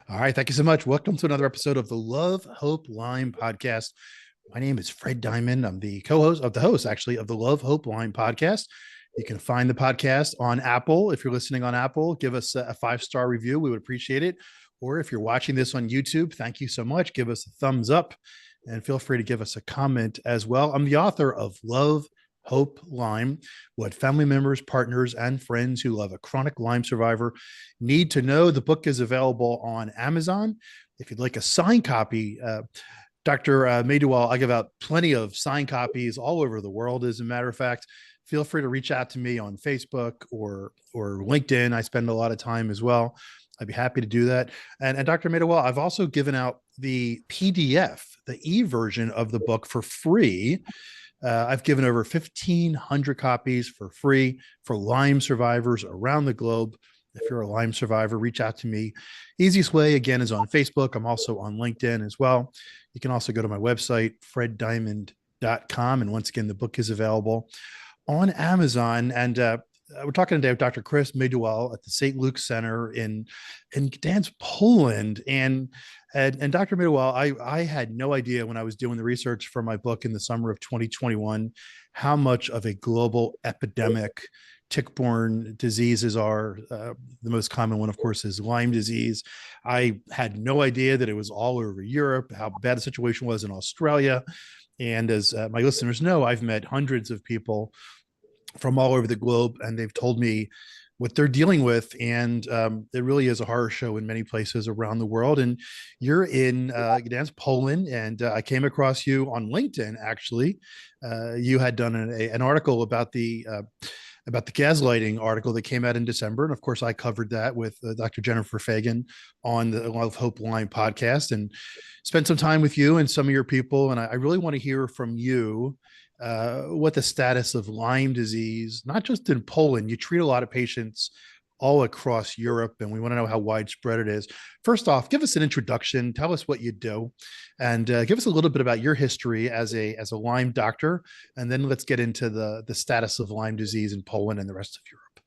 All right. Thank you so much. Welcome to another episode of the Love, Hope, Lyme podcast. My name is Fred Diamond. I'm the co-host of the host, actually, of the Love, Hope, Lyme podcast. You can find the podcast on Apple. If you're listening on Apple, give us a 5-star review. We would appreciate it. Or if you're watching this on YouTube, thank you so much. Give us a thumbs up and feel free to give us a comment as well. I'm the author of Love, Hope, Lyme, what family members, partners, and friends who love a chronic Lyme survivor need to know. The book is available on Amazon. If you'd like a signed copy, Dr. Majdyło, I give out plenty of signed copies all over the world. As a matter of fact, feel free to reach out to me on Facebook or LinkedIn. I spend a lot of time as well. I'd be happy to do that. And Dr. Majdyło, I've also given out the PDF, the e-version of the book for free. I've given over 1,500 copies for free for Lyme survivors around the globe. If you're a Lyme survivor, reach out to me. Easiest way, again, is on Facebook. I'm also on LinkedIn as well. You can also go to my website, freddiamond.com. And once again, the book is available on Amazon. And we're talking today with Dr. Chris Majdyło at the St. Luke's Center in Gdańsk, Poland. And Dr. Majdyło, I had no idea when I was doing the research for my book in the summer of 2021 how much of a global epidemic tick-borne diseases are. The most common one, of course, is Lyme disease. I had no idea that it was all over Europe, how bad the situation was in Australia. And as my listeners know, I've met hundreds of people from all over the globe, and they've told me what they're dealing with. And it really is a horror show in many places around the world. And you're in Gdańsk, Poland, and I came across you on LinkedIn, actually. You had done an article about the gaslighting article that came out in December. And of course, I covered that with Dr. Jennifer Fagan on the Love, Hope, Lyme podcast and spent some time with you and some of your people. And I really want to hear from you what the status of Lyme disease, not just in Poland. You treat a lot of patients all across Europe, and we want to know how widespread it is. First off, give us an introduction. Tell us what you do, and give us a little bit about your history as a Lyme doctor, and then let's get into the status of Lyme disease in Poland and the rest of Europe.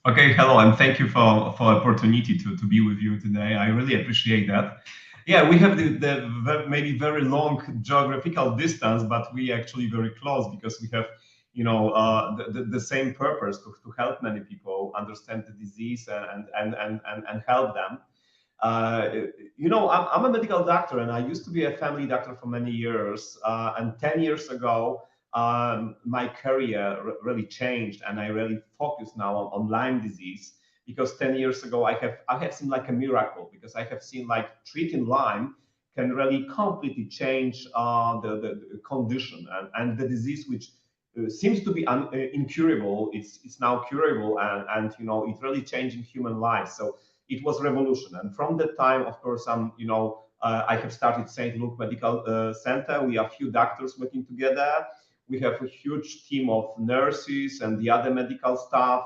Okay, hello, and thank you for opportunity to be with you today. I really appreciate that. Yeah, we have the maybe very long geographical distance, but we actually very close because we have, the same purpose to help many people understand the disease and help them. I'm a medical doctor, and I used to be a family doctor for many years. And 10 years ago, my career really changed, and I really focus now on Lyme disease because 10 years ago I have seen like a miracle, because I have seen like treating Lyme can really completely change the condition, and the disease which seems to be incurable, it's now curable, and it's really changing human lives. So it was revolution, and from that time, of course, I have started St. Luke Medical Center. We are a few doctors working together. We have a huge team of nurses and the other medical staff,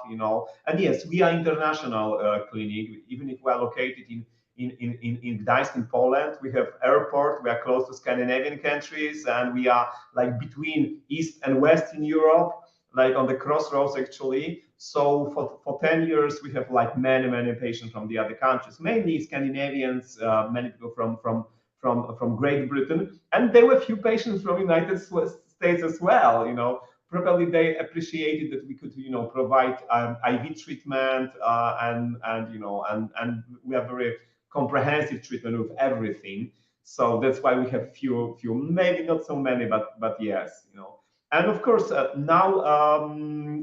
And yes, we are international clinic, even if we are located in Gdańsk, in Poland. We have airport. We are close to Scandinavian countries, and we are like between East and West in Europe, like on the crossroads actually. So for 10 years, we have like many patients from the other countries, mainly Scandinavians, many people from Great Britain, and there were a few patients from United States as well. Probably they appreciated that we could, provide IV treatment, and we have very comprehensive treatment with everything. So that's why we have few, maybe not so many, but yes. And of course, now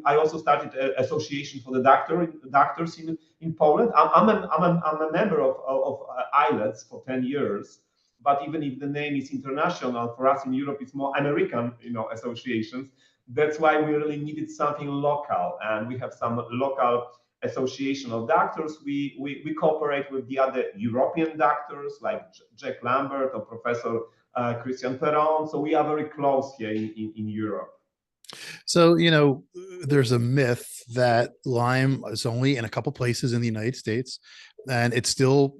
I also started an association for the doctors in Poland. I'm a member of ILETS for 10 years. But even if the name is international, for us in Europe, it's more American, associations. That's why we really needed something local, and we have some local association of doctors. We cooperate with the other European doctors like Jack Lambert or Professor Christian Perron. So we are very close here in Europe. So, there's a myth that Lyme is only in a couple places in the United States, and it's still,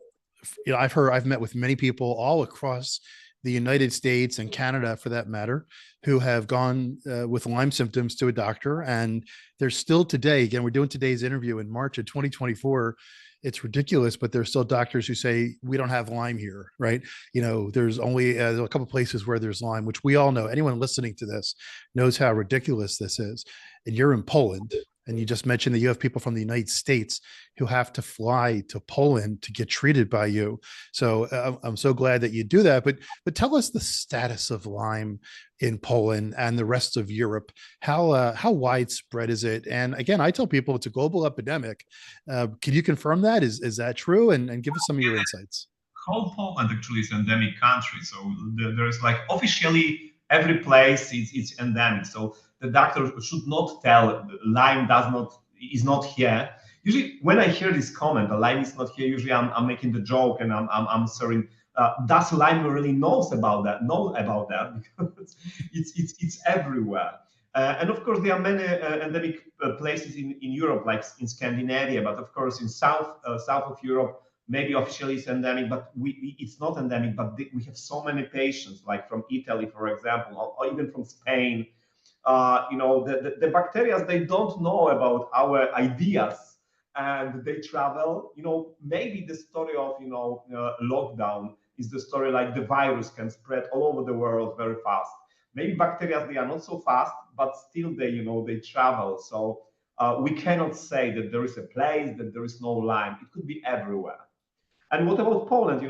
I've met with many people all across the United States and Canada, for that matter, who have gone with Lyme symptoms to a doctor. And there's still today, again, we're doing today's interview in March of 2024. It's ridiculous, but there's still doctors who say, we don't have Lyme here, right? There's only a couple places where there's Lyme, which we all know. Anyone listening to this knows how ridiculous this is. And you're in Poland. And you just mentioned that you have people from the United States who have to fly to Poland to get treated by you. So I'm so glad that you do that. But tell us the status of Lyme in Poland and the rest of Europe. How widespread is it? And again, I tell people it's a global epidemic. Can you confirm that? Is that true? And give us some of your insights. Whole Poland actually is endemic country. So there's like officially every place it's endemic. So the doctor should not tell Lyme is not here. Usually, when I hear this comment, the Lyme is not here. Usually, I'm making the joke and I'm answering. Does Lyme really knows about that? Know about that because it's everywhere. And of course, there are many endemic places in Europe, like in Scandinavia, but of course in south of Europe, maybe officially it's endemic, but it's not endemic. But we have so many patients, like from Italy, for example, or even from Spain. The bacteria, they don't know about our ideas and they travel. Maybe the story of lockdown is the story like the virus can spread all over the world very fast. Maybe bacteria, they are not so fast, but still they travel. So we cannot say that there is a place that there is no Lyme. It could be everywhere. And what about Poland?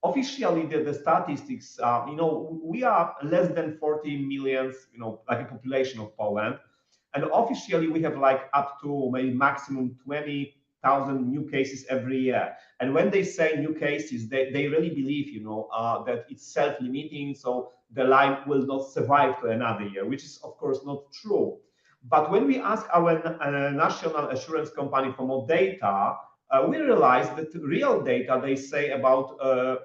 Officially the statistics, we are less than 40 million, like a population of Poland. And officially we have like up to maybe maximum 20,000 new cases every year. And when they say new cases, they really believe, that it's self-limiting. So the Lyme will not survive to another year, which is of course not true. But when we ask our national assurance company for more data, we realized that real data, they say about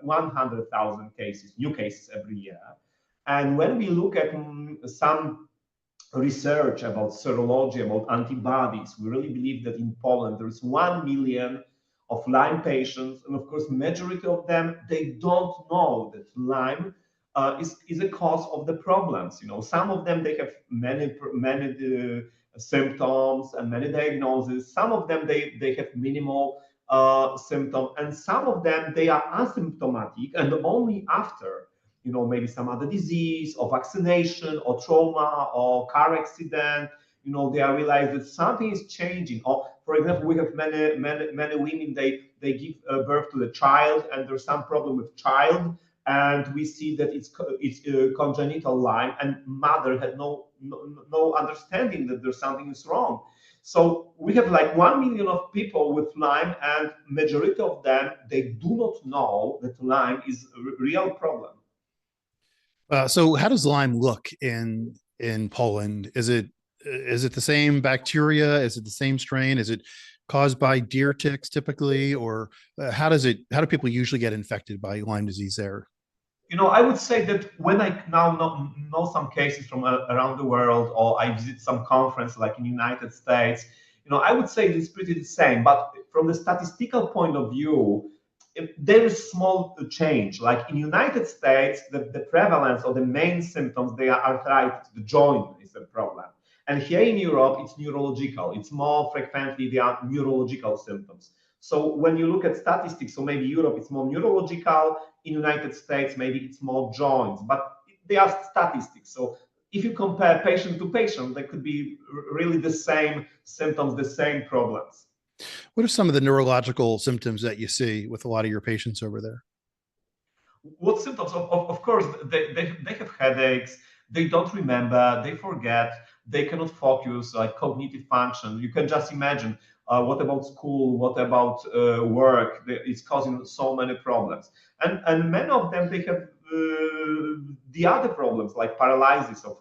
100,000 cases, new cases every year. And when we look at some research about serology, about antibodies, we really believe that in Poland, there is 1 million of Lyme patients. And of course, majority of them, they don't know that Lyme is a cause of the problems. Some of them, they have many symptoms and many diagnoses. Some of them, they have minimal symptoms, and some of them, they are asymptomatic, and only after maybe some other disease or vaccination or trauma or car accident, they are realized that something is changing. Or for example, we have many women, they give birth to the child and there's some problem with child, and we see that it's congenital Lyme, and mother had no understanding that there's something is wrong. So we have like 1 million of people with Lyme, and majority of them, they do not know that Lyme is a real problem. So how does Lyme look in Poland? Is it the same bacteria? Is it the same strain? Is it caused by deer ticks typically, or how do people usually get infected by Lyme disease there? I would say that when I now know some cases from around the world, or I visit some conference like in United States, I would say it's pretty the same. But from the statistical point of view, there is small change. Like in United States, the prevalence of the main symptoms, they are arthritis, the joint is a problem. And here in Europe, it's neurological. It's more frequently, they are neurological symptoms. So when you look at statistics, so maybe Europe, it's more neurological. In United States, maybe it's more joints, but they are statistics. So if you compare patient to patient, they could be really the same symptoms, the same problems. What are some of the neurological symptoms that you see with a lot of your patients over there? What symptoms? Of course, they have headaches, they don't remember, they forget, they cannot focus, like cognitive function. You can just imagine what about school, what about work? It's causing so many problems. And many of them, they have the other problems like paralysis of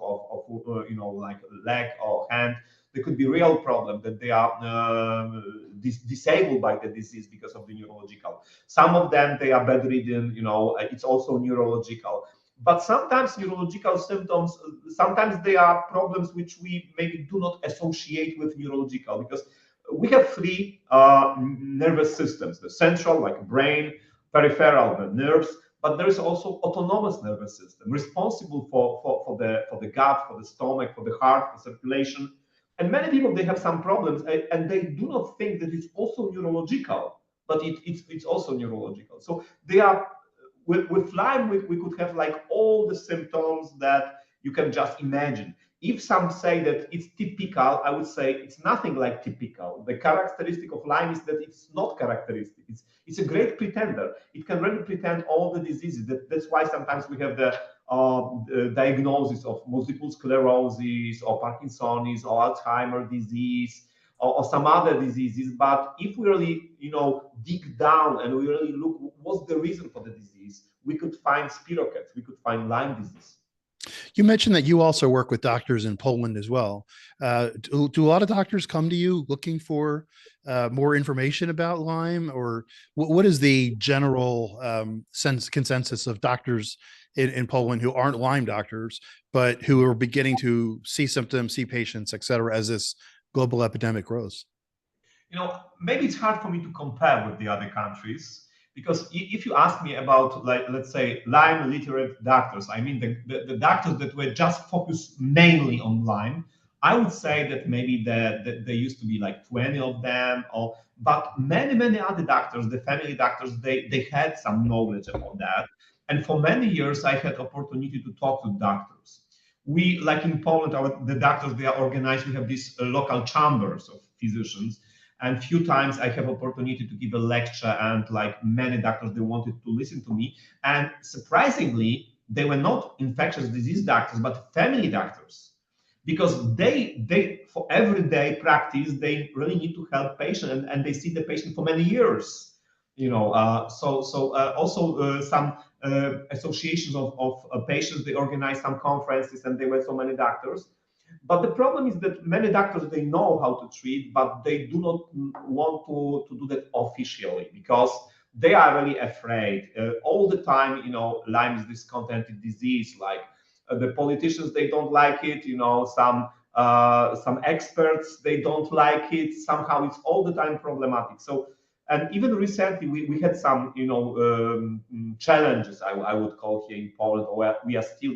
like leg or hand. There could be real problem that they are disabled by the disease because of the neurological. Some of them, they are bedridden, it's also neurological. But sometimes neurological symptoms, sometimes they are problems which we maybe do not associate with neurological, because we have three nervous systems: the central, like brain, peripheral, the nerves, but there is also autonomous nervous system responsible for the gut, for the stomach, for the heart, for circulation. And many people, they have some problems and they do not think that it's also neurological, but it's also neurological. So they are, with Lyme, we could have like all the symptoms that you can just imagine. If some say that it's typical, I would say it's nothing like typical. The characteristic of Lyme is that it's not characteristic. It's a great pretender. It can really pretend all the diseases. That's why sometimes we have the diagnosis of multiple sclerosis or Parkinson's or Alzheimer's disease or some other diseases. But if we really, dig down and we really look what's the reason for the disease, we could find spirochetes, we could find Lyme disease. You mentioned that you also work with doctors in Poland as well. Do a lot of doctors come to you looking for more information about Lyme, or what is the general consensus of doctors in Poland who aren't Lyme doctors, but who are beginning to see symptoms, see patients, et cetera, as this global epidemic grows? Maybe it's hard for me to compare with the other countries, because if you ask me about, like, let's say, Lyme literate doctors, I mean the doctors that were just focused mainly on Lyme, I would say that maybe there used to be like 20 of them, but many other doctors, the family doctors, they had some knowledge about that. And for many years, I had opportunity to talk to doctors. We, like in Poland, the doctors, they are organized. We have these local chambers of physicians. And few times I have opportunity to give a lecture, and like many doctors, they wanted to listen to me. And surprisingly, they were not infectious disease doctors, but family doctors, because they for everyday practice, they really need to help patient, and they see the patient for many years. Also some associations of patients, they organize some conferences, and there were so many doctors. But the problem is that many doctors, they know how to treat, but they do not want to do that officially, because they are really afraid. All the time, Lyme is discontented disease. Like the politicians, they don't like it. Some experts, they don't like it. Somehow it's all the time problematic. So, and even recently, we had some, challenges, I would call, here in Poland, or we are still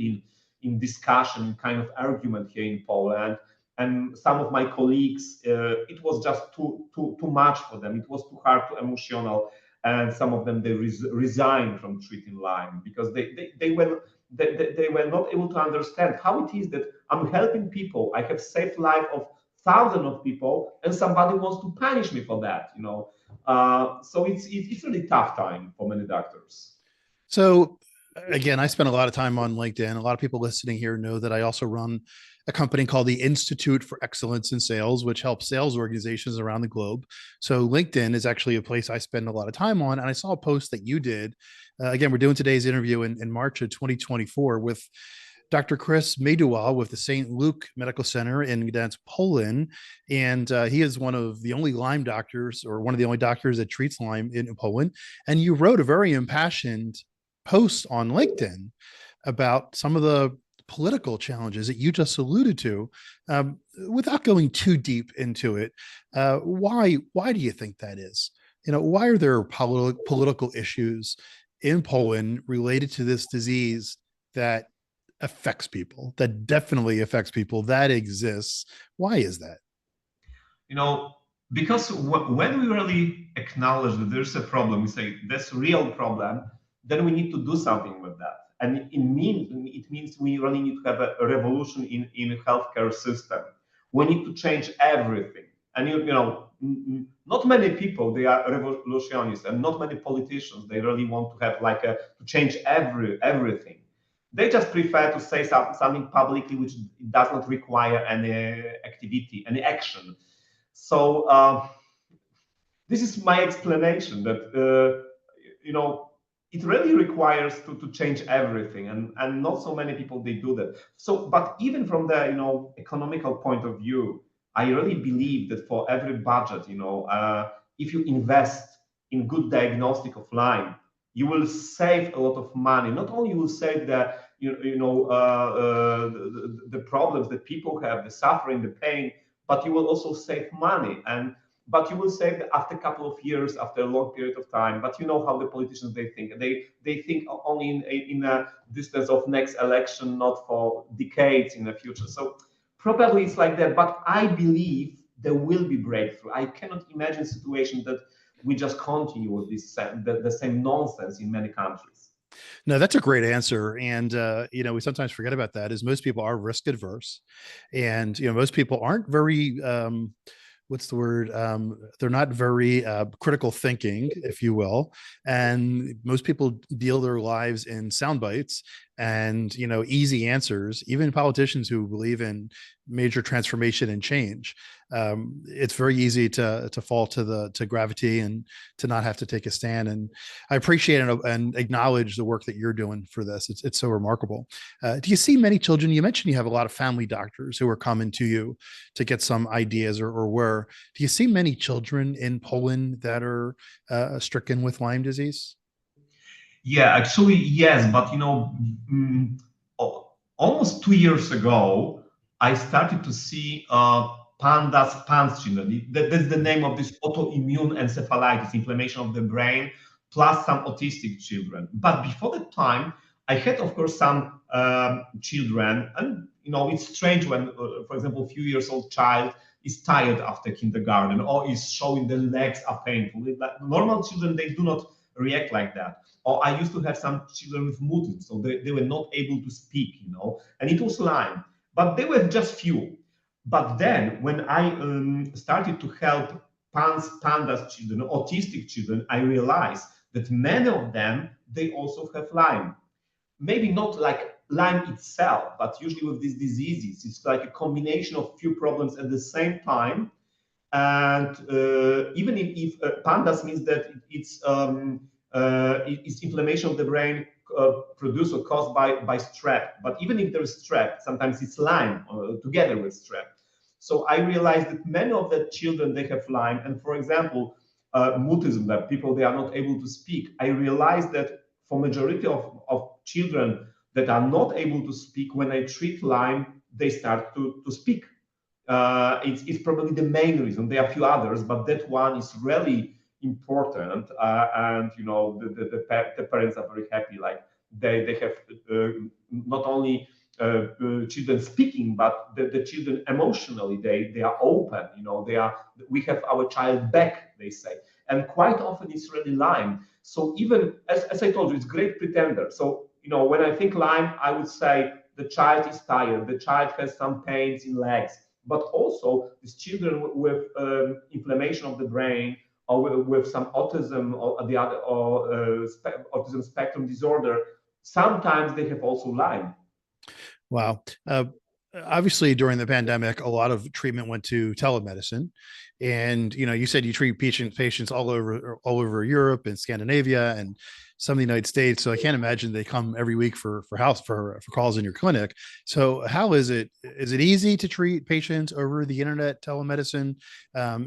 in discussion, kind of argument here in Poland. And some of my colleagues, it was just too much for them. It was too hard, too emotional. And some of them, they resigned from treating Lyme, because they were not able to understand how it is that I'm helping people. I have saved life of thousands of people, and somebody wants to punish me for that. So it's really tough time for many doctors. So again, I spend a lot of time on LinkedIn. A lot of people listening here know that I also run a company called the Institute for Excellence in Sales, which helps sales organizations around the globe. So LinkedIn is actually a place I spend a lot of time on. And I saw a post that you did. Again, we're doing today's interview in March of 2024 with Dr. Majdyło with the St. Luke Medical Center in Gdańsk, Poland. And he is one of the only Lyme doctors, or one of the only doctors that treats Lyme in Poland. And you wrote a very impassioned post on LinkedIn about some of the political challenges that you just alluded to. Without going too deep into it, why do you think that is? Why are there political issues in Poland related to this disease that affects people, that definitely affects people, that exists? Why is that? Because when we really acknowledge that there's a problem, we say that's a real problem, then we need to do something with that. And it means we really need to have a revolution in healthcare system. We need to change everything. And not many people, they are revolutionists, and not many politicians, they really want to have to change everything. They just prefer to say something publicly which does not require any activity, any action. So this is my explanation that it really requires to change everything, and not so many people, they do that. So, but even from the economical point of view, I really believe that for every budget, if you invest in good diagnostic of Lyme, you will save a lot of money. Not only you will save the problems that people have, the suffering, the pain, but you will also save money. And But you will say that after a couple of years, after a long period of time, but you know how the politicians, they think. They think only in a distance of next election, not for decades in the future. So probably it's like that. But I believe there will be breakthrough. I cannot imagine a situation that we just continue with the same nonsense in many countries. No, that's a great answer. And, we sometimes forget about that is most people are risk adverse, and, most people aren't very, what's the word? They're not very critical thinking, if you will. And most people deal their lives in sound bites and, easy answers. Even politicians who believe in major transformation and change, it's very easy to fall to gravity and to not have to take a stand. And I appreciate and acknowledge the work that you're doing for this. It's so remarkable. Do you see many children? You mentioned you have a lot of family doctors who are coming to you to get some ideas or where. Do you see many children in Poland that are stricken with Lyme disease? Yeah, actually, yes. But almost 2 years ago, I started to see PANS children. That's the name of this autoimmune encephalitis, inflammation of the brain, plus some autistic children. But before that time, I had, of course, some children, and it's strange when, for example, a few years old child is tired after kindergarten or is showing the legs are painful. Like normal children, they do not react like that. Or I used to have some children with mutism, so they were not able to speak, and it was Lyme, but they were just few. But then when I started to help pandas children, autistic children, I realized that many of them, they also have Lyme. Maybe not like Lyme itself, but usually with these diseases, it's like a combination of few problems at the same time. And even if pandas means that it's inflammation of the brain produced or caused by strep. But even if there is strep, sometimes it's Lyme together with strep. So I realized that many of the children, they have Lyme. And for example, mutism, that people, they are not able to speak. I realized that for majority of children that are not able to speak, when I treat Lyme, they start to speak. It's probably the main reason. There are a few others, but that one is really important. And the parents are very happy. Like they have not only children speaking, but the children emotionally, they are open. We have our child back, they say. And quite often it's really Lyme. So even as I told you, it's great pretender. So when I think Lyme, I would say the child is tired, the child has some pains in legs, but also these children with inflammation of the brain or with some autism or the other or autism spectrum disorder, sometimes they have also Lyme. Wow. Obviously, during the pandemic, a lot of treatment went to telemedicine, and you said you treat patients all over Europe and Scandinavia and some of the United States. So I can't imagine they come every week for calls in your clinic. So how is it? Is it easy to treat patients over the internet telemedicine?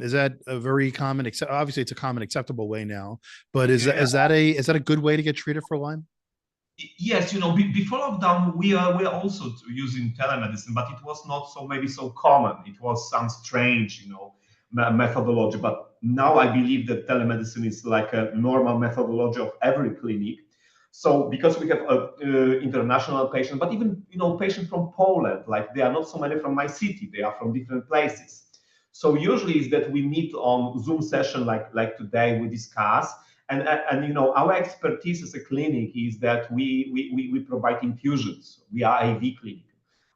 Is that a very common? Obviously, it's a common acceptable way now. But is that a good way to get treated for Lyme? Yes, before lockdown, we are also using telemedicine, but it was not so common. It was some strange, methodology. But now I believe that telemedicine is like a normal methodology of every clinic. So because we have international patients, but even patients from Poland, like they are not so many from my city, they are from different places. So usually is that we meet on Zoom session like today, we discuss. And our expertise as a clinic is that we provide infusions. We are IV clinic,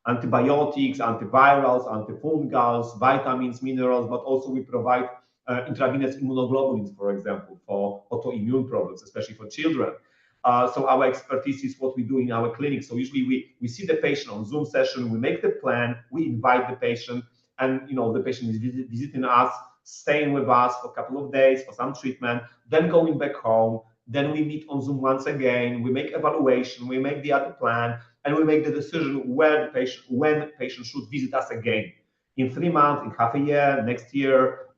antibiotics, antivirals, antifungals, vitamins, minerals, but also we provide intravenous immunoglobulins, for example, for autoimmune problems, especially for children. So our expertise is what we do in our clinic. So usually we see the patient on Zoom session, we make the plan, we invite the patient, and the patient is visiting us, staying with us for a couple of days for some treatment, then going back home. Then we meet on Zoom once again. We make evaluation. We make the other plan, and we make the decision when the patient should visit us again in 3 months, in half a year, next year.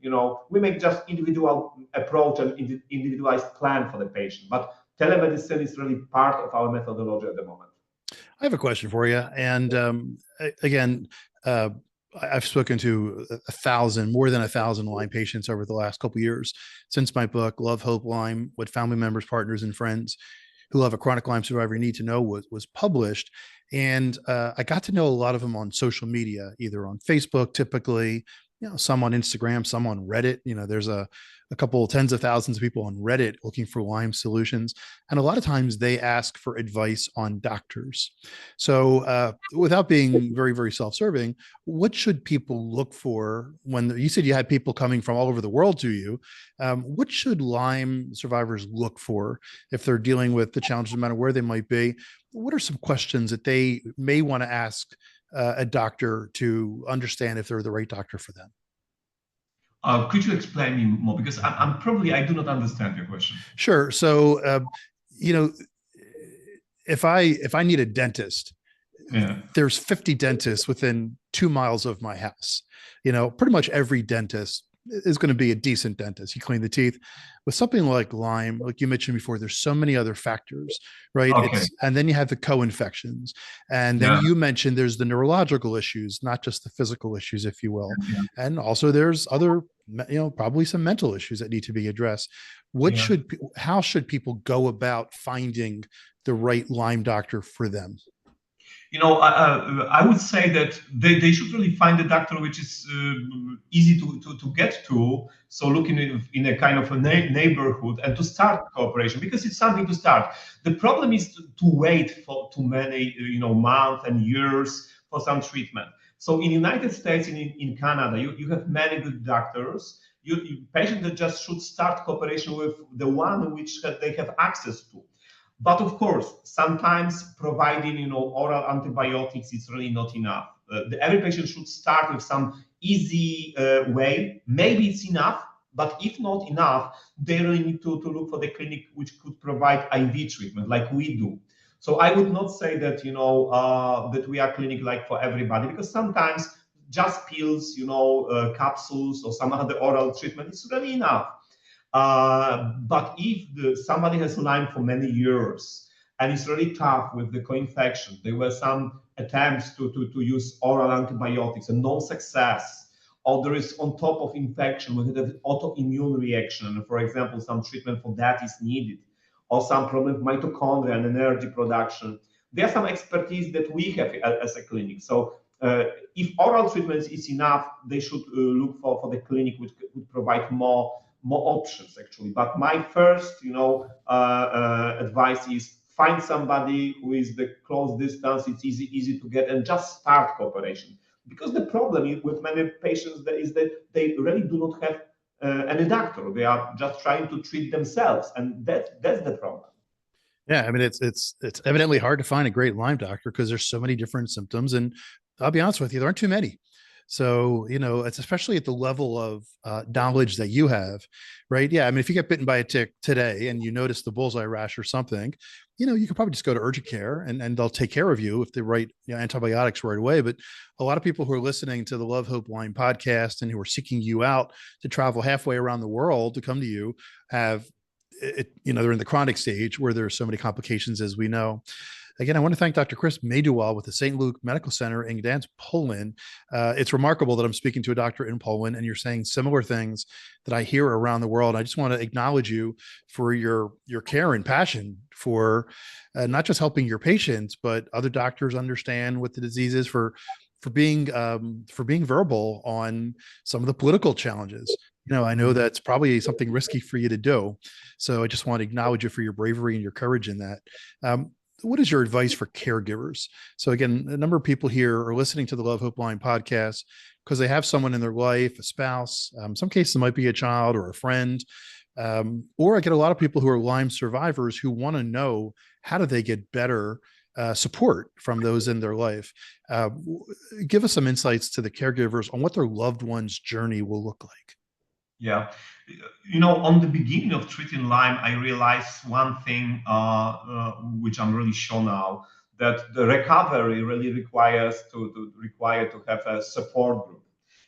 We make just individual approach and individualized plan for the patient. But telemedicine is really part of our methodology at the moment. I have a question for you, and again. I've spoken to more than 1,000 Lyme patients over the last couple of years since my book, Love, Hope, Lyme, What Family Members, Partners, and Friends Who Love a Chronic Lyme Survivor Need to Know was published. And I got to know a lot of them on social media, either on Facebook, typically, some on Instagram, some on Reddit. There's a couple tens of thousands of people on Reddit looking for Lyme solutions. And a lot of times they ask for advice on doctors. So without being very, very self-serving, what should people look for when you said you had people coming from all over the world to you? What should Lyme survivors look for if they're dealing with the challenges, no matter where they might be? What are some questions that they may want to ask a doctor to understand if they're the right doctor for them? Could you explain me more? Because I'm probably, I do not understand your question. Sure. So, if I need a dentist, there's 50 dentists within 2 miles of my house. Pretty much every dentist is going to be a decent dentist. You clean the teeth. With something like Lyme, like you mentioned before, there's so many other factors, right? Okay. And then you have the co-infections. And then you mentioned there's the neurological issues, not just the physical issues, if you will. Yeah. And also there's other, probably some mental issues that need to be addressed. How should people go about finding the right Lyme doctor for them? I would say that they should really find a doctor which is easy to get to. So looking in a kind of a neighborhood and to start cooperation, because it's something to start. The problem is to wait for too many months and years for some treatment. So in the United States, in Canada, you have many good doctors. Patients that just should start cooperation with the one which they have access to. But of course, sometimes providing oral antibiotics is really not enough. Every patient should start with some easy way. Maybe it's enough, but if not enough, they really need to look for the clinic which could provide IV treatment like we do. So I would not say that that we are clinic like for everybody, because sometimes just pills, capsules or some other oral treatment is really enough. But if somebody has Lyme for many years and it's really tough with the co-infection, there were some attempts to use oral antibiotics and no success, or there is on top of infection, we had an autoimmune reaction, and for example, some treatment for that is needed, or some problem with mitochondria and energy production. There's some expertise that we have as a clinic. So if oral treatment is enough, they should look for the clinic which would provide more options actually. But my first advice is find somebody who is the close distance, it's easy to get, and just start cooperation. Because the problem with many patients is that they really do not have any doctor. They are just trying to treat themselves, and that's the problem. Yeah, I mean, it's evidently hard to find a great Lyme doctor because there's so many different symptoms, and I'll be honest with you, there aren't too many. So, it's especially at the level of knowledge that you have, right? Yeah. I mean, if you get bitten by a tick today and you notice the bullseye rash or something, you could probably just go to urgent care and they'll take care of you if they write antibiotics right away. But a lot of people who are listening to the Love, Hope, Lyme podcast and who are seeking you out to travel halfway around the world to come to you they're in the chronic stage where there's so many complications, as we know. Again, I want to thank Dr. Chris Majdyło with the St. Luke Medical Center in Gdańsk, Poland. It's remarkable that I'm speaking to a doctor in Poland and you're saying similar things that I hear around the world. I just want to acknowledge you for your care and passion for not just helping your patients, but other doctors understand what the disease is, for being verbal on some of the political challenges. I know that's probably something risky for you to do. So I just want to acknowledge you for your bravery and your courage in that. What is your advice for caregivers? So again, a number of people here are listening to the Love, Hope, Lyme podcast because they have someone in their life, a spouse, some cases it might be a child or a friend, or I get a lot of people who are Lyme survivors who want to know how do they get better support from those in their life. Give us some insights to the caregivers on what their loved one's journey will look like. Yeah, on the beginning of treating Lyme, I realized one thing, which I'm really sure now, that the recovery really requires to have a support group.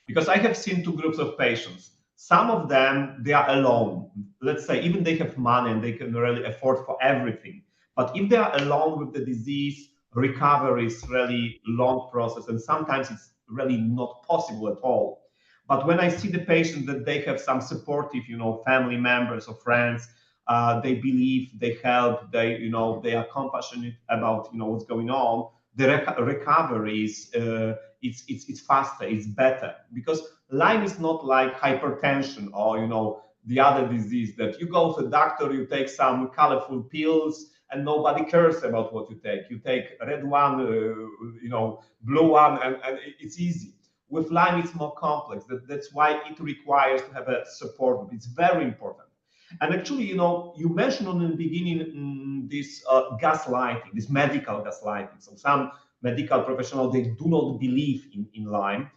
Because I have seen two groups of patients. Some of them, they are alone. Let's say even they have money and they can really afford for everything. But if they are alone with the disease, recovery is really long process, and sometimes it's really not possible at all. But when I see the patient that they have some supportive, family members or friends, they believe, they help, they are compassionate about, what's going on. The recovery is it's faster, it's better, because Lyme is not like hypertension or the other disease that you go to the doctor, you take some colorful pills, and nobody cares about what you take. You take red one, blue one, and it's easy. With Lyme, it's more complex. That's why it requires to have a support group. It's very important. And actually, you mentioned in the beginning this gaslighting, this medical gaslighting. So some medical professionals, they do not believe in Lyme.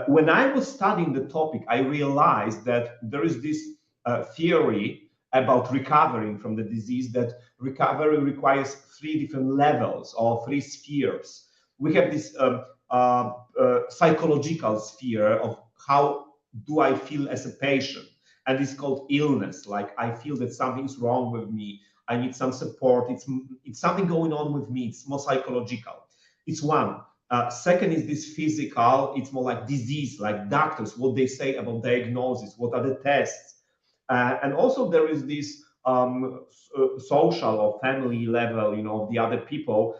When I was studying the topic, I realized that there is this theory about recovering from the disease, that recovery requires 3 different levels or 3 spheres. We have this psychological sphere of how do I feel as a patient, and it's called illness. Like, I feel that something's wrong with me, I need some support, it's something going on with me, it's more psychological. It's one. Second is this physical, it's more like disease, like doctors, what they say about diagnosis, what are the tests. And also there is this social or family level, the other people,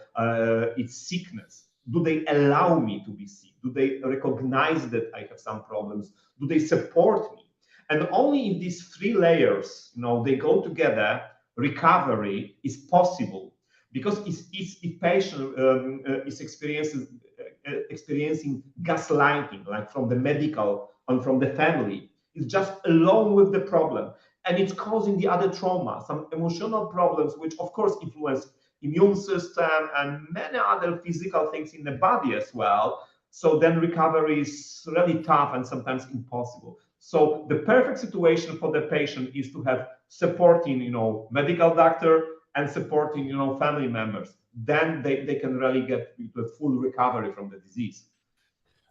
it's sickness. Do they allow me to be sick? Do they recognize that I have some problems? Do they support me? And only in these 3 layers, they go together, recovery is possible. Because if patient is experiencing gaslighting, like from the medical and from the family, it's just alone with the problem, and it's causing the other trauma, some emotional problems, which of course influence immune system and many other physical things in the body as well. So then recovery is really tough and sometimes impossible. So the perfect situation for the patient is to have supporting, medical doctor and supporting, family members. Then they can really get to a full recovery from the disease.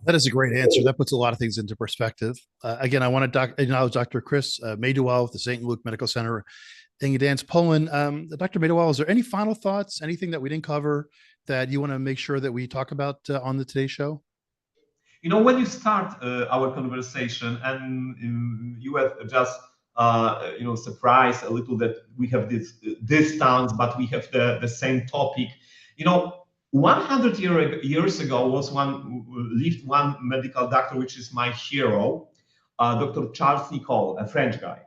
That is a great answer. That puts a lot of things into perspective. Again, I want to acknowledge Dr. Chris Majdyło with the St. Luke Medical Center in Gdańsk, Poland. Dr. Majdyło, is there any final thoughts, anything that we didn't cover that you want to make sure that we talk about on the Today Show? When you start our conversation, and you were just surprised a little that we have this distance, but we have the same topic. 100 years ago lived one medical doctor, which is my hero, Dr. Charles Nicole, a French guy.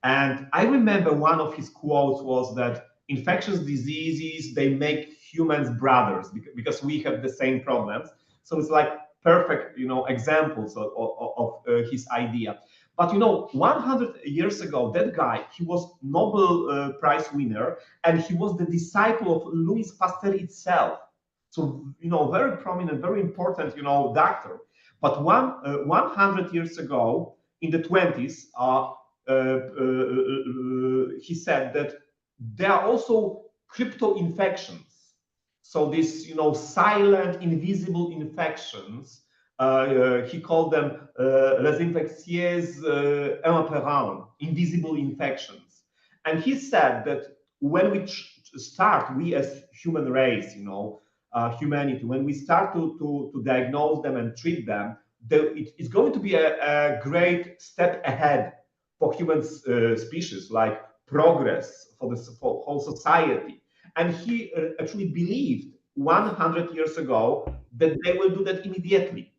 And I remember one of his quotes was that infectious diseases, they make humans brothers because we have the same problems. So it's like perfect, examples of his idea. But 100 years ago, that guy, he was Nobel Prize winner, and he was the disciple of Louis Pasteur itself. So very prominent, very important, doctor. But 100 years ago, in the 20s, he said that there are also crypto infections. So these, silent, invisible infections, he called them les infections inopérantes, invisible infections. And he said that when we we as human race, humanity, when we start to diagnose them and treat them, it's going to be a great step ahead for human species, like progress for the whole society. And he actually believed 100 years ago that they will do that immediately.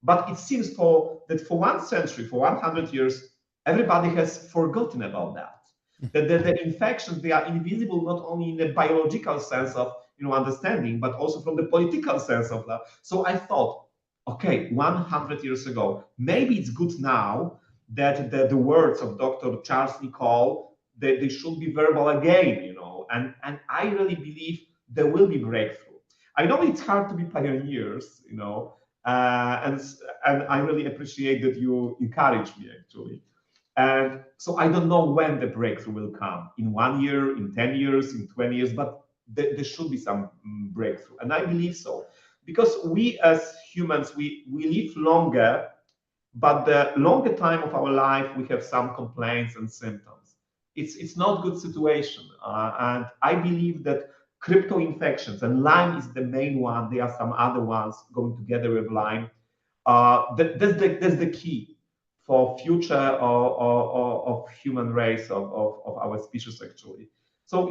But it seems that for 1 century, for 100 years, everybody has forgotten about that. That the infections, they are invisible not only in the biological sense of understanding, but also from the political sense of that. So I thought, okay, 100 years ago, maybe it's good now that the words of Dr. Charles Nicole, they should be verbal again, and I really believe there will be breakthrough. I know it's hard to be pioneers, and I really appreciate that you encourage me, actually. And so I don't know when the breakthrough will come, in 1 year, in 10 years, in 20 years, but there should be some breakthrough. And I believe so, because we as humans, we live longer, but the longer time of our life, we have some complaints and symptoms. It's not a good situation. And I believe that crypto infections, and Lyme is the main one, there are some other ones going together with Lyme, That's the key for future of human race of our species actually. So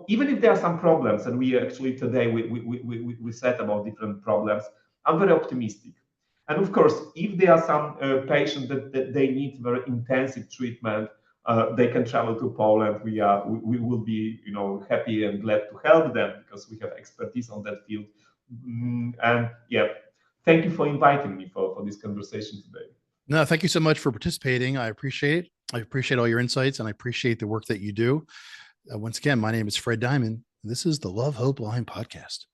even if there are some problems, and we actually today we said about different problems, I'm very optimistic. And of course, if there are some patients that they need very intensive treatment, they can travel to Poland. We will be happy and glad to help them because we have expertise on that field. And yeah, thank you for inviting me for this conversation today. No, thank you so much for participating. I appreciate it. I appreciate all your insights, and I appreciate the work that you do. Once again, my name is Fred Diamond. This is the Love, Hope, Lyme podcast.